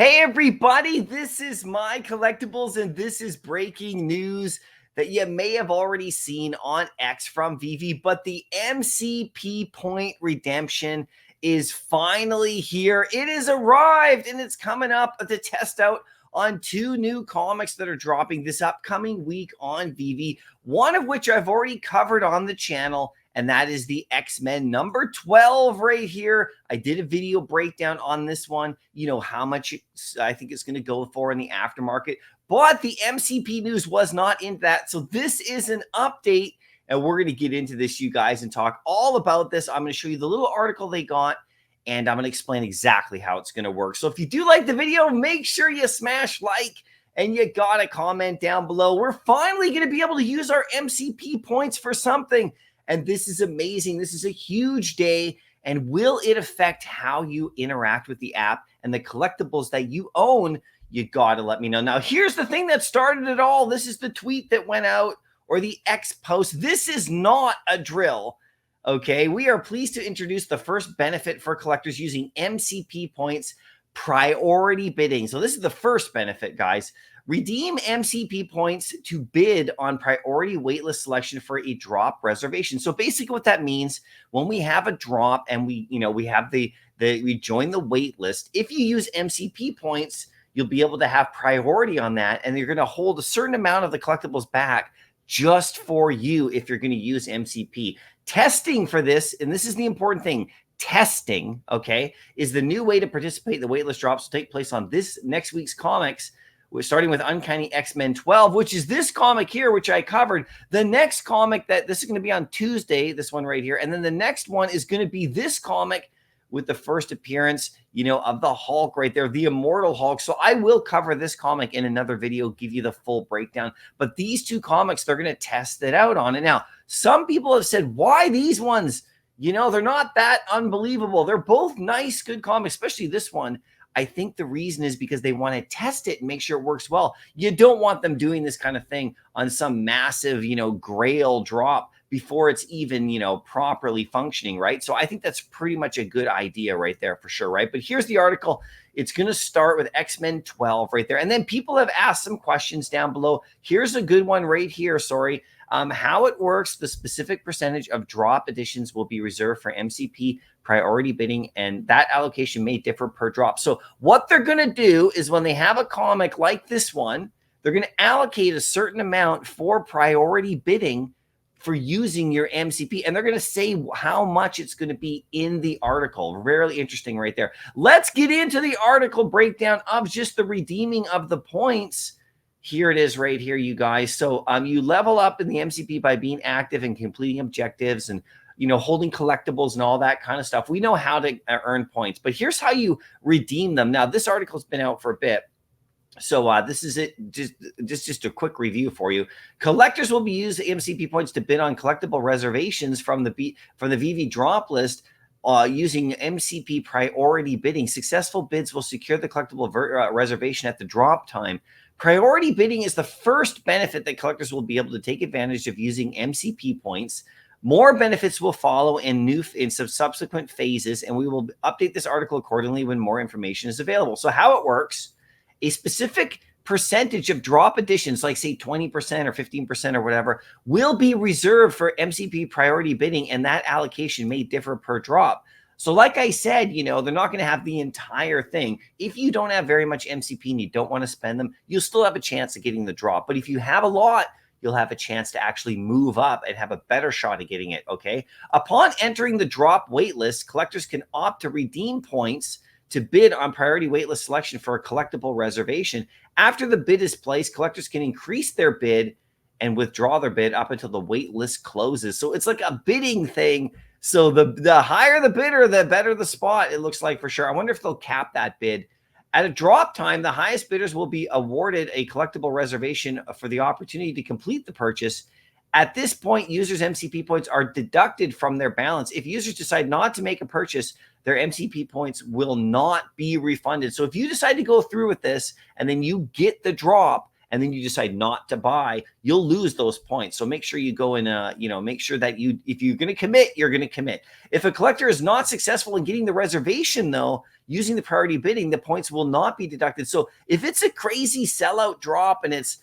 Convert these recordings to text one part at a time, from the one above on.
Hey everybody, this is My Collectables, and this is breaking news that you may have already seen on X from Veve, but the MCP point redemption is finally here. It has arrived, and it's coming up to test out on two new comics that are dropping this upcoming week on Veve, one of which I've already covered on the channel, and that is the X-Men number 12 right here. I did a video breakdown on this one, you know, how much I think it's going to go for in the aftermarket, but the MCP news was not in that. So this is an update, and we're going to get into this, you guys, and talk all about this. I'm going to show you the little article they got, and I'm going to explain exactly how it's going to work. So if you do like the video, make sure you smash like, and you got to comment down below. We're finally going to be able to use our MCP points for something. And this is amazing. This is a huge day. And will it affect how you interact with the app and the collectibles that you own? You got to let me know. Now, here's the thing that started it all. This is the tweet that went out, or the X post. This is not a drill. Okay, we are pleased to introduce the first benefit for collectors using MCP points, priority bidding. So this is the first benefit, guys. Redeem MCP points to bid on priority waitlist selection for a drop reservation. So basically what that means, when we have a drop and we have we join the wait list, if you use MCP points, you'll be able to have priority on that, and you're going to hold a certain amount of the collectibles back just for you if you're going to use MCP. Testing for this, and this is the important thing, testing, okay, is the new way to participate in the waitlist drops will take place on this next week's comics. We're starting with Uncanny X-Men 12, which is this comic here, which I covered. The next comic, this is going to be on Tuesday, this one right here. And then the next one is going to be this comic with the first appearance, of the Hulk right there, the Immortal Hulk. So I will cover this comic in another video, give you the full breakdown. But these two comics, they're going to test it out on it. Now, some people have said, why these ones? They're not that unbelievable. They're both nice, good comics, especially this one. I think the reason is because they want to test it and make sure it works well. You don't want them doing this kind of thing on some massive, grail drop before it's even, properly functioning, right? So I think that's pretty much a good idea right there for sure, right? But here's the article. It's going to start with X-Men 12 right there. And then people have asked some questions down below. Here's a good one right here, sorry. How it works, the specific percentage of drop editions will be reserved for MCP priority bidding, and that allocation may differ per drop. So what they're going to do is when they have a comic like this one, they're going to allocate a certain amount for priority bidding for using your MCP, and they're going to say how much it's going to be in the article. Really interesting right there. Let's get into the article breakdown of just the redeeming of the points. Here it is right here, you guys. So you level up in the MCP by being active and completing objectives and, holding collectibles and all that kind of stuff. We know how to earn points, but here's how you redeem them. Now, this article's been out for a bit. So this is it. Just a quick review for you. Collectors will be using MCP points to bid on collectible reservations from the Veve drop list using MCP priority bidding. Successful bids will secure the collectible reservation at the drop time. Priority bidding is the first benefit that collectors will be able to take advantage of using MCP points. More benefits will follow in some subsequent phases, and we will update this article accordingly when more information is available. So how it works, a specific percentage of drop editions, like say 20% or 15% or whatever, will be reserved for MCP priority bidding, and that allocation may differ per drop. So like I said, they're not going to have the entire thing. If you don't have very much MCP and you don't want to spend them, you'll still have a chance of getting the drop. But if you have a lot, you'll have a chance to actually move up and have a better shot at getting it, okay? Upon entering the drop waitlist, collectors can opt to redeem points to bid on priority waitlist selection for a collectible reservation. After the bid is placed, collectors can increase their bid and withdraw their bid up until the waitlist closes. So it's like a bidding thing. So the higher the bidder, the better the spot, it looks like for sure. I wonder if they'll cap that bid. At a drop time, the highest bidders will be awarded a collectible reservation for the opportunity to complete the purchase. At this point, users' MCP points are deducted from their balance. If users decide not to make a purchase, their MCP points will not be refunded. So if you decide to go through with this and then you get the drop, and then you decide not to buy, you'll lose those points. So make sure you go and, make sure that if you're going to commit, you're going to commit. If a collector is not successful in getting the reservation, though, using the priority bidding, the points will not be deducted. So if it's a crazy sellout drop and it's,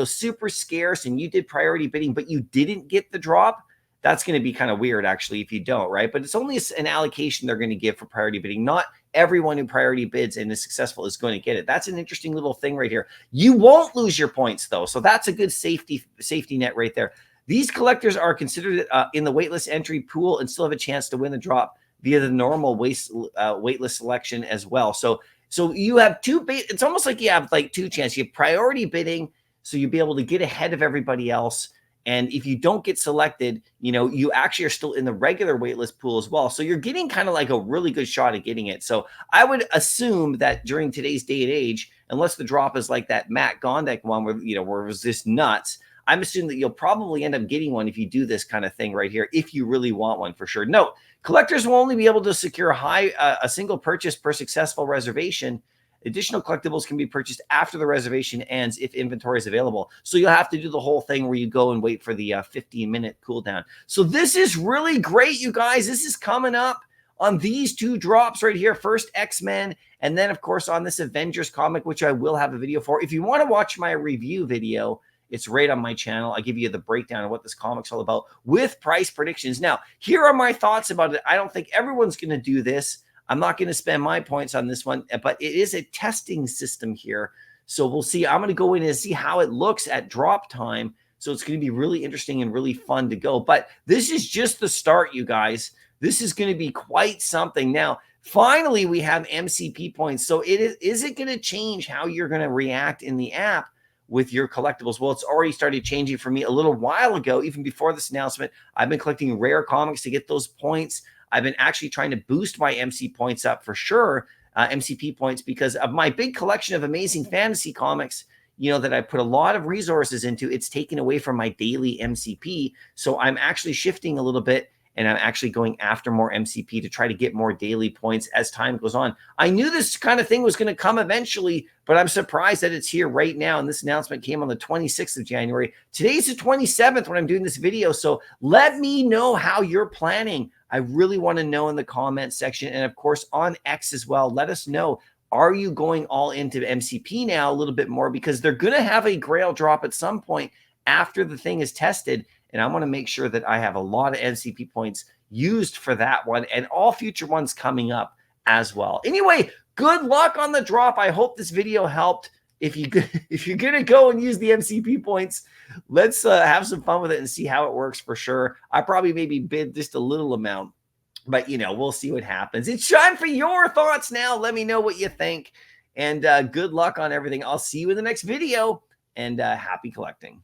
super scarce and you did priority bidding, but you didn't get the drop, that's going to be kind of weird, actually, if you don't, right? But it's only an allocation they're going to give for priority bidding. Not everyone who priority bids and is successful is going to get it. That's an interesting little thing right here. You won't lose your points, though. So that's a good safety net right there. These collectors are considered in the waitlist entry pool and still have a chance to win the drop via the normal waitlist selection as well. So you have it's almost like you have like two chances. You have priority bidding, so you'll be able to get ahead of everybody else. And if you don't get selected, you actually are still in the regular waitlist pool as well. So you're getting kind of like a really good shot at getting it. So I would assume that during today's day and age, unless the drop is like that Matt Gondek one where it was just nuts, I'm assuming that you'll probably end up getting one if you do this kind of thing right here, if you really want one for sure. Note, collectors will only be able to secure a single purchase per successful reservation. Additional collectibles can be purchased after the reservation ends if inventory is available. So you'll have to do the whole thing where you go and wait for the 15-minute cooldown. So this is really great, you guys. This is coming up on these two drops right here. First X-Men, and then, of course, on this Avengers comic, which I will have a video for. If you want to watch my review video, it's right on my channel. I give you the breakdown of what this comic's all about with price predictions. Now, here are my thoughts about it. I don't think everyone's going to do this. I'm not going to spend my points on this one, but it is a testing system here. So we'll see. I'm going to go in and see how it looks at drop time. So it's going to be really interesting and really fun to go. But this is just the start, you guys. This is going to be quite something. Now, finally, we have MCP points. So is it going to change how you're going to react in the app with your collectibles? Well, it's already started changing for me a little while ago, even before this announcement. I've been collecting rare comics to get those points. I've been actually trying to boost my MC points up for sure, MCP points, because of my big collection of amazing fantasy comics, that I put a lot of resources into. It's taken away from my daily MCP. So I'm actually shifting a little bit, and I'm actually going after more MCP to try to get more daily points as time goes on. I knew this kind of thing was going to come eventually, but I'm surprised that it's here right now. And this announcement came on the 26th of January. Today's the 27th when I'm doing this video. So let me know how you're planning. I really want to know in the comment section. And of course, on X as well, let us know. Are you going all into MCP now a little bit more? Because they're going to have a grail drop at some point after the thing is tested. And I want to make sure that I have a lot of MCP points used for that one and all future ones coming up as well. Anyway, good luck on the drop. I hope this video helped. If you're going to go and use the MCP points, let's have some fun with it and see how it works for sure. I probably maybe bid just a little amount, but, we'll see what happens. It's time for your thoughts now. Let me know what you think, and good luck on everything. I'll see you in the next video, and happy collecting.